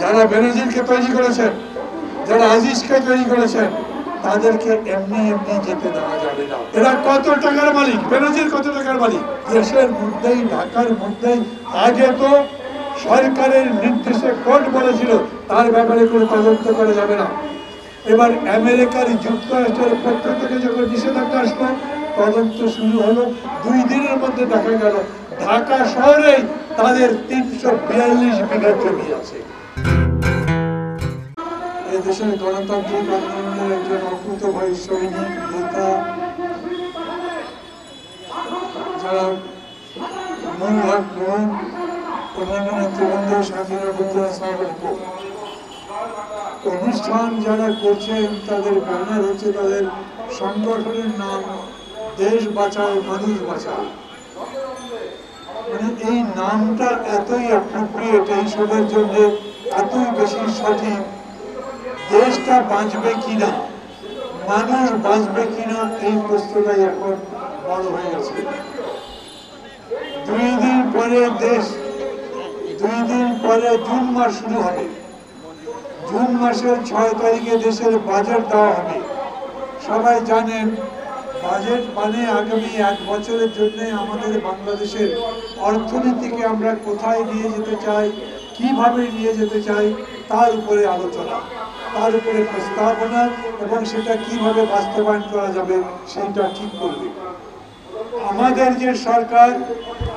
যারা বেনজিরকে তৈরি করেছেন, যারা আজিজকে তৈরি করেছেন, তাদেরকে এমনি এমনি যেতে দেওয়া যাবে না। এরা কত টাকার মালিক? বেনজির কত টাকার মালিক? দেশের মধ্যেই, ঢাকার মধ্যেই। আগে তো সরকারের নির্দেশে কোর্ট বলেছিল তার ব্যাপারে কোনো তদন্ত করা যাবে না। এবার আমেরিকার যুক্তরাষ্ট্রের পক্ষ থেকে যখন নিষেধাজ্ঞা আসলো, তদন্ত শুরু হলো। 2 দিনের মধ্যে দেখা গেল ঢাকা শহরেই তাদের 342 বিঘা জমি আছে। এই দেশের গণতান্ত্রিক আন্দোলনের একজন অকুতোভয় সৈনিক, নেতা, যারা মূল ভাগ গ্রহণ, প্রধানমন্ত্রী বন্ধু স্বাধীনতা অনুষ্ঠান যারা করছেন, তাদের ব্যানার হচ্ছে, তাদের সংগঠনের নাম দেশ বাঁচাও মানুষ বাঁচাও। মানে এই নামটা এতই অ্যাপ্রোপ্রিয়েট এই সবের জন্য, এতই বেশি সঠিক। দেশটা বাঁচবে কিনা, মানুষ বাঁচবে কিনা, এই প্রশ্নটাই এখন বড় হয়ে গেছে। 2 দিন পরে জুন মাস শুরু হবে। জুন মাসের 6 তারিখে দেশের বাজেট দেওয়া হবে। সবাই জানেন বাজেট মানে আগামী 1 বছরের জন্য আমাদের বাংলাদেশের অর্থনীতিকে আমরা কোথায় নিয়ে যেতে চাই, কিভাবে নিয়ে যেতে চাই, তার উপরে আলোচনা, তার উপরে প্রস্তাবনা, এবং সেটা কিভাবে বাস্তবায়ন করা যাবে সেইটা ঠিক করবে। আমাদের যে সরকার,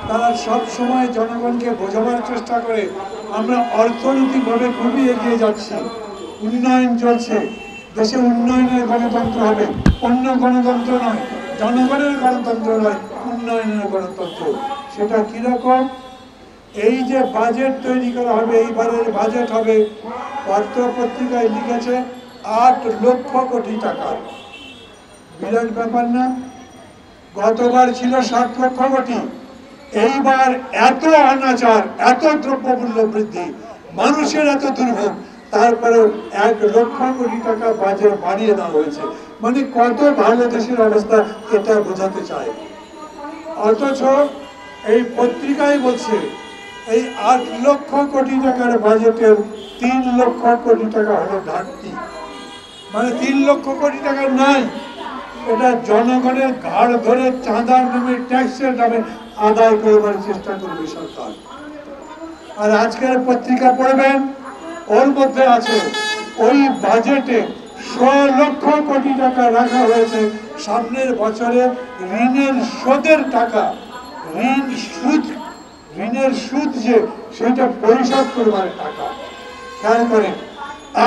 তারা সব সময় জনগণকে বোঝাবার চেষ্টা করে আমরা অর্থনৈতিকভাবে খুবই এগিয়ে যাচ্ছি, উন্নয়ন চলছে, দেশে উন্নয়নের গণতন্ত্র হবে, অন্য গণতন্ত্র নয়, জনগণের গণতন্ত্র নয়, উন্নয়নের গণতন্ত্র। সেটা কিরকম? এই যে বাজেট তৈরি করা হবে, এইবারের বাজেট হবে, পত্র পত্রিকায় লিখেছে 8 লক্ষ কোটি টাকা। বিরাট ব্যাপার না? গতবার ছিল 7 লক্ষ কোটি। এইবার এত অনাচার, এত দ্রব্যমূল্য বৃদ্ধি, মানুষের এত দুর্ভোগ, তারপরেও 1 লক্ষ কোটি টাকা বাজেট বাড়িয়ে দেওয়া হয়েছে। মানে কত ভালো দেশের অবস্থা, এটা বোঝাতে চায়। অথচ এই পত্রিকায় বলছে এই 8 লক্ষ কোটি টাকার বাজেটের 3 লক্ষ কোটি টাকা হলো ঘাটতি। মানে 3 লক্ষ কোটি টাকা নাই, এটা জনগণের ঘাড় ধরে চাঁদার নামে, ট্যাক্সের নামে আদায় করবার চেষ্টা করবে সরকার। আর আজকের পত্রিকা পড়বেন, ওর মধ্যে আছে ওই বাজেটে 100 লক্ষ কোটি টাকা রাখা হয়েছে সামনের বছরে ঋণের সুদের টাকা, ঋণের সুদ যে সেটা পরিশোধ করবার টাকা। খেয়াল করেন,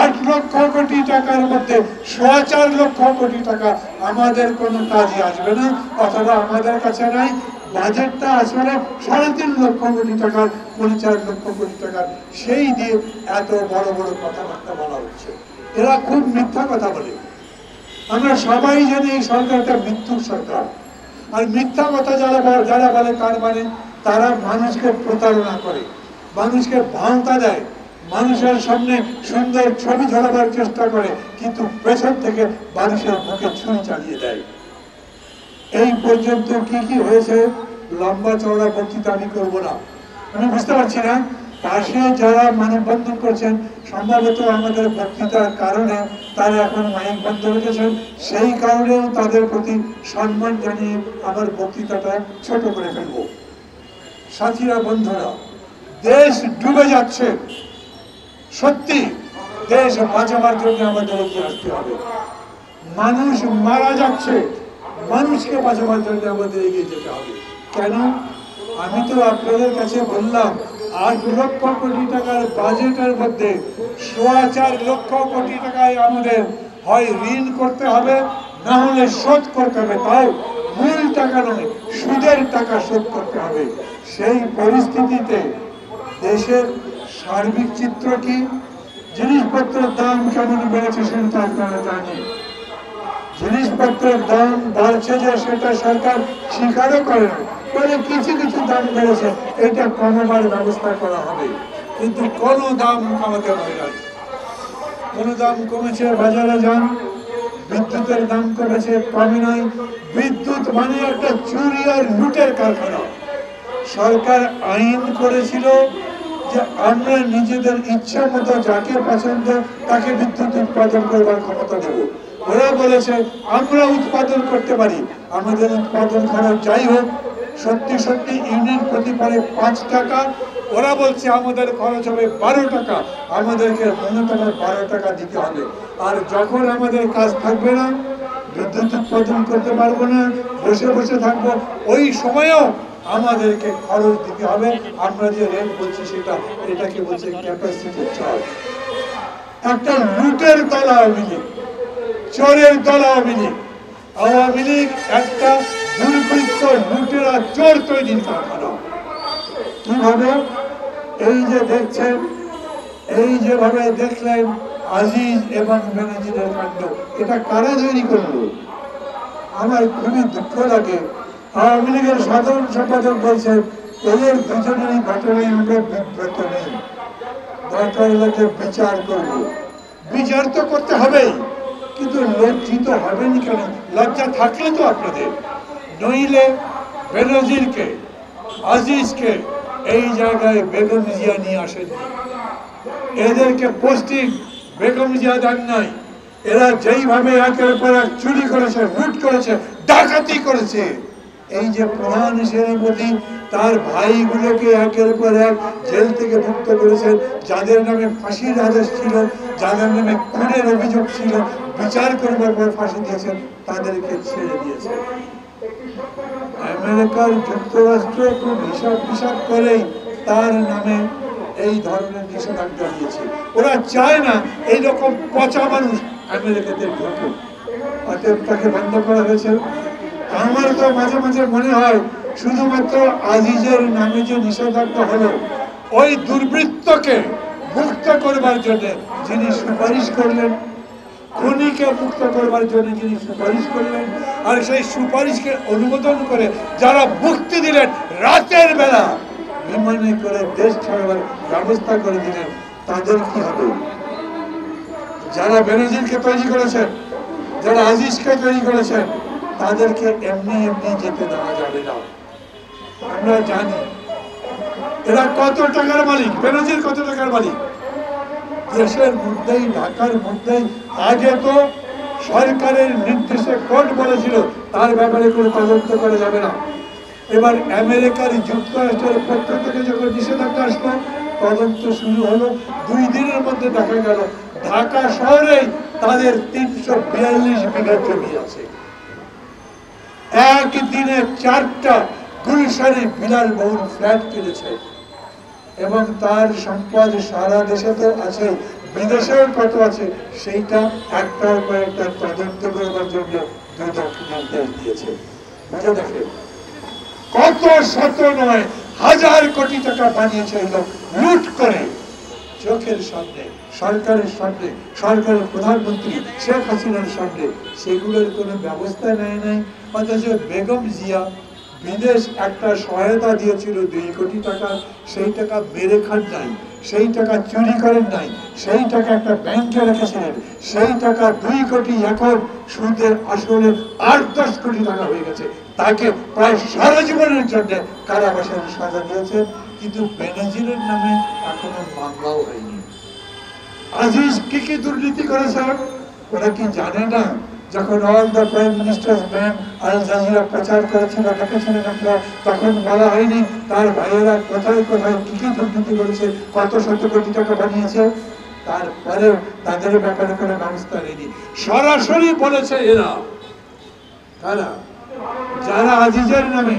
8 লক্ষ কোটি টাকার মধ্যে 4.25 লক্ষ কোটি টাকা আমাদের কোনো কাজে আসবে না, অথবা আমাদের কাছে নাই। বাজেটটা আসলে 3.5 লক্ষ কোটি টাকার, 4.5 লক্ষ কোটি টাকার, সেই দিয়ে এত বড় বড় কথাবার্তা বলা হচ্ছে। এরা খুব মিথ্যা কথা বলে। আমরা সবাই জানি এই সরকারটা মৃত্যুর সরকার। আর মিথ্যা কথা যারা বলে, তার মানে তারা মানুষকে প্রতারণা করে, মানুষকে ভাঁওতা দেয়, মানুষের সামনে সুন্দর ছবি ধরাবার চেষ্টা করে, কিন্তু পেছন থেকে মানুষের মুখে ছুরি চালিয়ে দেয়। এই পর্যন্ত কি কি হয়েছে লম্বা চওড়া বক্তৃতা আমি করবো না, আমি বুঝতে পারছি না। পাশে যারা মানববন্ধন করছেন, সম্ভবত আমাদের বক্তৃতার কারণে তারা এখন মাইক বন্ধ রেখেছেন, সেই কারণেও তাদের প্রতি সম্মান জানিয়ে আমার বক্তৃতাটা ছোট করে ফেলব। সাথীরা, বন্ধুরা, দেশ ডুবে যাচ্ছে, সত্যি দেশ বাঁচাবার জন্য আমাদের এগিয়ে আসতে হবে। মানুষ মারা যাচ্ছে, মানুষকে বাঁচাবার জন্য আমাদের এগিয়ে যেতে হবে। কেন? আমি তো আপনাদের কাছে বললাম 8 লক্ষ কোটি টাকার বাজেটের মধ্যে 4.25 লক্ষ কোটি টাকায় আমাদের হয় ঋণ করতে হবে, না হলে শোধ করতে হবে, তাও মূল টাকা নয়, সুদের টাকা শোধ করতে হবে। সেই পরিস্থিতিতে দেশের সার্বিক চিত্র কি? জিনিসপত্রের দাম কেমন বেড়েছে সেটা আপনারা জানেন। জিনিসপত্রের দাম বাড়ছে যে সেটা সরকার স্বীকারও করে না, বলে কিছু কিছু দাম বেড়েছে, এটা কমাবার ব্যবস্থা করা হবে, কিন্তু কোনো দাম কমাতে হয় না। কোনো দাম কমেছে? বাজারে যান, বিদ্যুতের দাম কমেছে? কমে নাই। বিদ্যুৎ মানে একটা চুরি আর লুটের কারখানা। সরকার আইন করেছিল যে আমরা নিজেদের ইচ্ছা মতো যাকে পছন্দ তাকে বিদ্যুৎ উৎপাদন করবার ক্ষমতা দেব। ওরা বলেছে আমরা উৎপাদন করতে পারি, আমাদের উৎপাদন খরচ যাই হোক, সত্যি সত্যি ইউনিট প্রতি পারে 5 টাকা, ওরা বলছে আমাদের খরচ হবে 12 টাকা, আমাদেরকে ন্যূনতম 12 টাকা দিতে হবে। আর যখন আমাদের কাজ থাকবে না, বিদ্যুৎ উৎপাদন করতে পারবো না, বসে বসে থাকবো, ওই সময়েও আমাদেরকে খরচ দিতে হবে। আমরা যে রেট বলছি সেটা, এটাকে বলছে ক্যাপাসিটি চার্জ। একটা লুটের দল আওয়ামী লীগ, চোরের দল আওয়ামী লীগ। আওয়ামী লীগ একটা দুর্বৃত্ত লুটেরা চোর তৈরির কারখানা। কিভাবে? এই যে দেখছেন, এই যেভাবে দেখলেন আজিজ এবং বেনজিরের কাণ্ড, এটা কারা তৈরি করলো? আমার খুবই দুঃখ লাগে। আওয়ামী লীগের সাধারণ সম্পাদক বলছেন এদের দুজনেরই ঘটনায় আমরা বিব্রত নেই, দরকার হলে বিচার করব। বিচার তো করতে হবেই, কিন্তু লজ্জিত হবেন কেন? লজ্জা থাকলে তো আপনাদের, নইলে বেনজিরকে, আজিজকে এই জায়গায় বেগম জিয়া নিয়ে আসেননি, এদেরকে পোস্টিং বেগম জিয়া দেন নাই। এরা যেইভাবে একের পর এক চুরি করেছে, লুট করেছে, ডাকাতি করেছে, এই যে প্রধান সেনাপতি তার ভাইগুলোকে একের পর এক জেল থেকে মুক্ত করেছেন, যাদের নামে ফাঁসির আদেশ ছিল, যাদের নামে খুনের অভিযোগ ছিল, বিচার করবার পর ফাঁসি দিয়েছেন, তাদেরকে ছেড়ে দিয়েছেন। আমেরিকার যুক্তরাষ্ট্র খুব হিসাব করেই তার নামে এই ধরনের নিষেধাজ্ঞা দিয়েছে। ওরা চায় না এইরকম পচা মানুষ আমেরিকাতে ঢুকুক, অতএব তাকে বন্ধ করা হয়েছে। আমার তো মাঝে মাঝে মনে হয় শুধুমাত্র আজিজের নামে যে নিষেধাজ্ঞা হলো, ওই দুর্বৃত্তকে মুক্ত করবার জন্য যিনি সুপারিশ করলেন, খুনিকে মুক্ত করবার জন্য যিনি সুপারিশ করলেন, আর সেই সুপারিশকে অনুমোদন করে যারা মুক্তি দিলেন, রাতের বেলা বিমানে করে দেশ ছাড়বার ব্যবস্থা করে দিলেন, তাদের কি হবে? যারা বেনজিরকে তৈরি করেছেন, যারা আজিজকে তৈরি করেছেন, তাদেরকে এমনি এমনি যেতে দেওয়া যাবে না। আমরা জানি এরা কত টাকার মালিক, বেনজির কত টাকার মালিক। দেশের মধ্যেই, ঢাকার মধ্যেই আগে তো সরকারের নির্দেশে কোর্ট বলেছিল তার ব্যাপারে কোনো তদন্ত করা যাবে না। এবার আমেরিকার যুক্তরাষ্ট্রের পক্ষ থেকে যখন নিষেধাজ্ঞা আসলো, তদন্ত শুরু হলো। 2 দিনের মধ্যে দেখা গেল ঢাকা শহরেই তাদের 342 বিঘা জমি আছে। একদিনে 4টা গুলশানে বিলাসবহুল ফ্ল্যাট কিনেছে, এবং তার সম্পদ সারা দেশে তো আছে, বিদেশেও কত আছে, সেইটা একটার পর একটা তদন্ত করবার জন্য 2টা নির্দেশ দিয়েছে। বুঝে দেখেন কত শত নয় হাজার কোটি টাকা বানিয়েছে এই লোক লুট করে, চোখের সামনে, সরকারের সামনে, সরকারের প্রধানমন্ত্রী শেখ হাসিনার সামনে। সেগুলোর কোনো ব্যবস্থা নেয় নাই। অথচ বেগম জিয়া বিদেশ একটা সহায়তা দিয়েছিল 2 কোটি টাকা, সেই টাকা মেরে খান নাই, সেই টাকা চুরি করেন নাই, সেই টাকা একটা ব্যাংকে রেখেছিলেন, সেই টাকা 2 কোটি এখন সুদে আসলে 8-10 কোটি টাকা হয়ে গেছে। তাকে প্রায় সারা জীবনের জন্য কারাবাসের সাজা দিয়েছেন, কিন্তু বেনজিরের নামে এখনো মামলাও হয়নি। আজিজ কি দুর্নীতি করেছে ওরা কি জানে না? যখন all the prime ministers man Al Jazeera প্রচার করেছিল, দেখেছিলেন আপনারা, তখন বলা হয়নি তার ভাইয়েরা কোথায় কোথায় কি দুর্নীতি করেছে, কত শত কোটি টাকা বানিয়েছে? তারপরেও তাদের ব্যাপারে কোনো ব্যবস্থা নেই। সরাসরি বলেছে এরা, কারা? যারা আজিজের নামে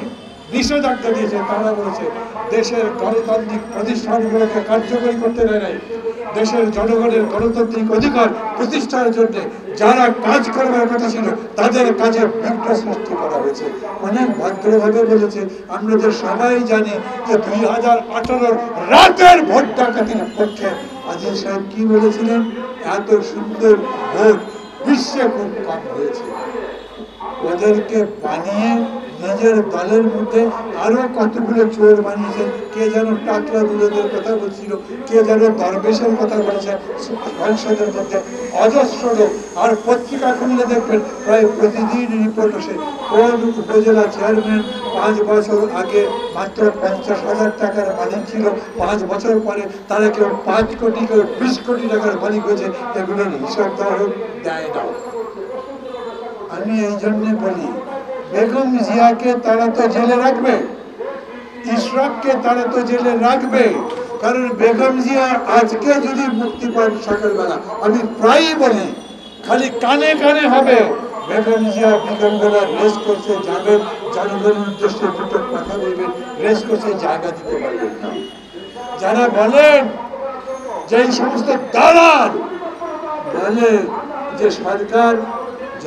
নিষেধাজ্ঞা দিয়েছে, তারা বলেছে দেশের গণতান্ত্রিক প্রতিষ্ঠানগুলোকে কার্যকরী করতে দেয় নাই, দেশের জনগণের গণতান্ত্রিক অধিকার প্রতিষ্ঠার জন্য যারা কাজ করবার কথা ছিল তাদের কাজে বিঘ্ন সৃষ্টি করা হয়েছে। অনেক ভদ্রভাবে বলেছে, আমরা যে সবাই জানি যে 2018 রাতের ভোট ডাকাতির পক্ষে আজিজ সাহেব কি বলেছিলেন, এত সুন্দর ভোট বিশ্বে খুব কম হয়েছে। ওদেরকে বানিয়ে নিজের দলের মধ্যে আরো কতগুলো চোর বানিয়েছেন। কে যেন টাকলা দুলেদের কথা বলছিল, কে যেন দরবেশের কথা বলেছেন সংসদের মধ্যে, অজস্র লোক। আর পত্রিকা খুললে দেখবেন প্রায় প্রতিদিন রিপোর্ট আসে কোন উপজেলা চেয়ারম্যান 5 বছর আগে মাত্র 50,000 টাকার মালিক ছিল, 5 বছর পরে তারা কেউ 5 কোটি, কেউ 20 কোটি টাকার মালিক হয়েছে। এগুলোর হিসাব দেয় না। আমি এই জন্য বলি, বেগম জিয়াকে তারা তো জেলে রাখবে, ইশরাককে তারা তো জেলে রাখবে, কারণ বেগম জিয়া আজকে যদি মুক্তি পান সকালবেলা, আমি প্রায়ই বলি, খালি কানে কানে হবে, বেগম জিয়া বিকালবেলা রেস করছে যাবেন, জনগণের উদ্দেশ্যে দুটো কথা বলবেন, রেস করছে জায়গা দিতে পারবেন না। যারা বলেন যে এই সমস্ত দালাল বলে যে সরকার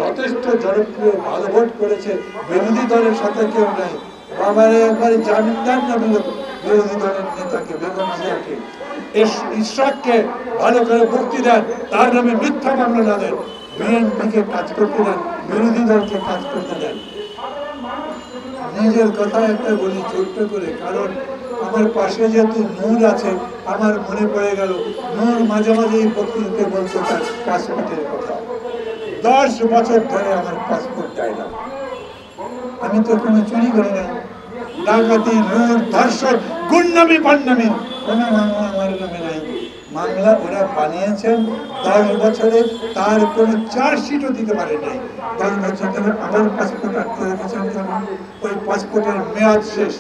যথেষ্ট জনপ্রিয়, ভালো ভোট করেছে, বিরোধী দলের সাথে কেউ নাই, বাবারে একবারে জামিনদার না বিরোধী দলের নেতাকে, বেগম জিয়াকে, ইশরাককে ভালো করে মুক্তি দেন, তার নামে মিথ্যা মামলা না দেন, বিএনপিকে কাজ করতে দেন, বিরোধী দলকে কাজ করতে দেন। নিজের কথা একটা বলি ছোট্ট করে, কারণ আমার পাশে যেহেতু নূর আছে, আমার মনে পড়ে গেল নূর মাঝে মাঝে এই বক্তৃতাতে বলছে তার পাসপোর্টের কথা। 10 বছর ধরে আমার পাসপোর্ট দেয় না। আমি তো কোনো চুরি করি নাই, ডাকাতি, লুট, ধর্ষণ, গুন্ডামি, পান্ডামি কোনো মামলা আমার নামে নাই। মামলা ওরা বানিয়েছেন 10 বছরে, তার কোনো চার্জশিটও দিতে পারে নাই। 10 বছর ধরে আমার পাসপোর্ট আটকে রেখেছেন কেন? ওই পাসপোর্টের মেয়াদ শেষ।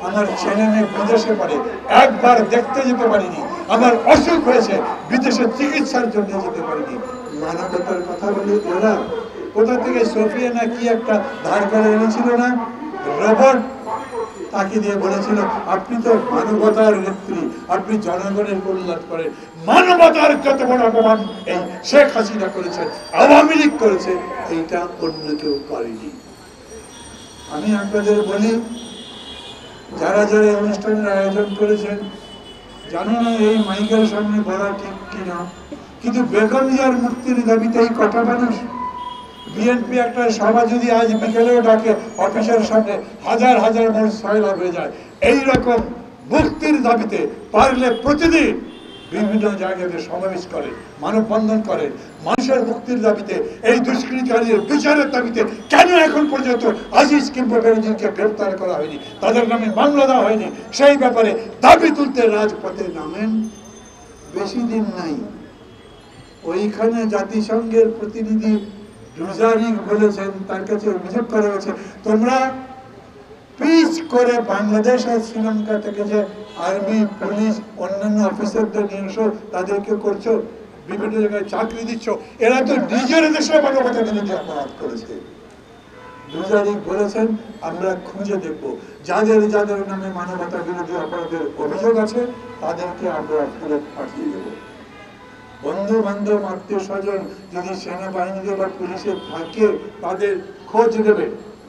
আমার ছেলে মেয়ে বিদেশে পড়ে, একবার দেখতে যেতে পারিনি। আমার অসুখ হয়েছে, বিদেশে চিকিৎসার জন্য যেতে পারিনি। মানবতার কথা বলি, ওরা কোথা থেকে সোফিয়া না কি একটা ধার করে এনেছিল না, রবার্ট, তাকে দিয়ে বলেছিল আপনি তো মানবতার নেত্রী, আপনি জনগণের কল্যাণ করেন। মানবতার যত বড় অপমান এই শেখ হাসিনা করেছেন, আওয়ামী লীগ করেছে, এইটা অন্য কেউ করেনি। আমি আপনাদের বলি, যারা যারা অনুষ্ঠানের আয়োজন করেছেন, জানি না এই মাইকের সামনে বলা ঠিক কিনা, কিন্তু বেগম জিয়ার মুক্তির দাবিতে এই কটা মানুষ, বিএনপি একটা সভা যদি আজ বিকেলেও ডাকে অফিসের সামনে, হাজার হাজার মানুষ সয়লাভ হয়ে যায়। এইরকম মুক্তির দাবিতে পারলে প্রতিদিন বিভিন্ন জায়গাতে সমাবেশ করেন, মানববন্ধন করেন, মানুষের মুক্তির দাবিতে, এই দুষ্কৃতিকারীদের বিচারের দাবিতে। কেন এখন পর্যন্ত আজিজ কিংবা বেনজিরকে গ্রেফতার করা হয়নি, তাদের নামে মামলা দেওয়া হয়নি, সেই ব্যাপারে দাবি তুলতে রাজপথে নামেন। বেশি দিন নাই, ওইখানে জাতিসংঘের প্রতিনিধি রুজারিক বলেছেন, তার কাছে অভিযোগ করা হয়েছে, তোমরা পিচ করে বাংলাদেশ আর শ্রীলঙ্কা থেকে যে আর্মি, পুলিশ, অন্যান্য অফিসারদের নিয়ে এসো, তাদেরকে করছো, বিভিন্ন জায়গায় চাকরি দিচ্ছ, এরা তো নিজের দেশে মানবতা বিরোধী অপরাধ করেছে। রুজারিক বলেছেন, আমরা খুঁজে দেখব যাদের যাদের নামে মানবতা বিরোধী অপরাধের অভিযোগ আছে, তাদেরকে আমরা ফেরত পাঠিয়ে দেবো। বন্ধু বান্ধব, আত্মীয় স্বজন যদি সেনাবাহিনীতে বা পুলিশে থাকে, তাদের খোঁজ নেবে,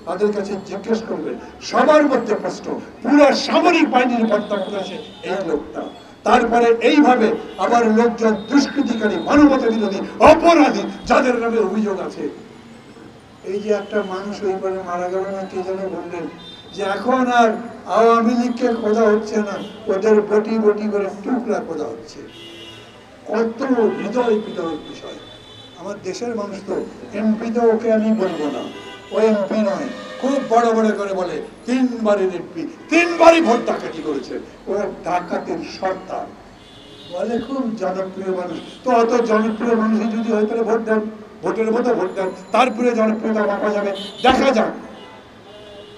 তাদের কাছে জিজ্ঞেস করবে। সবার মধ্যে প্রশ্ন, পুরো সামরিক বাহিনীর বর্তা করেছে এই লোকটা। তারপরে এইভাবে আবার লোকজন দুষ্কৃতিকারী, মানবতা বিরোধী, অপরাধী যাদের নামে অভিযোগ আছে। এই যে একটা মানুষ ওইভাবে মারা গেল না, কে যেন বললেন যে এখন আর আওয়ামী লীগকে খোঁজা হচ্ছে না, ওদের বটি বটি করে টুকরা খোঁজা হচ্ছে। কত হৃদয় বিদারক বিষয়। আমার দেশের মানুষ তো, এমপি তো ওকে আমি বলবো না, ও এমপি নয়, খুব বড় বড় করে বলে 3 বারের এমপি, 3 বারই ভোট ডাকাতি করেছে, ওরা ডাকাতের সর্দার বলে, খুব জনপ্রিয় মানুষ। তো অত জনপ্রিয় মানুষই যদি হয় তাহলে ভোট দেন, ভোটের মতো ভোট দেন, তারপরে জনপ্রিয়তা মাপা যাবে, দেখা যাক।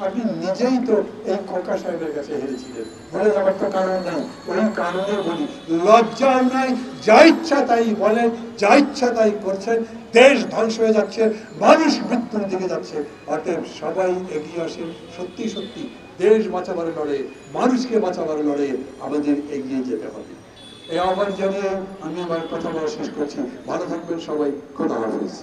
আপনি নিজেই তো এই খোকা সাহেবের কাছে হেরেছিলেন, বলে যাবার তো কারণ নাই। ওই কারণে বলি, লজ্জাও নাই, যা ইচ্ছা তাই বলেন, যা ইচ্ছা তাই করছেন, দেশ ধ্বংস হয়ে যাচ্ছে, মানুষ মৃত্যুর দিকে যাচ্ছে। অতএব সবাই এগিয়ে আসেন, সত্যি সত্যি দেশ বাঁচাবার লড়াইয়ে, মানুষকে বাঁচাবার লড়াইয়ে আমাদের এগিয়ে যেতে হবে। এই আহ্বান জানিয়ে আমি আমার কথা বলা শেষ করছি। ভালো থাকবেন সবাই, খোদা হাফেজ।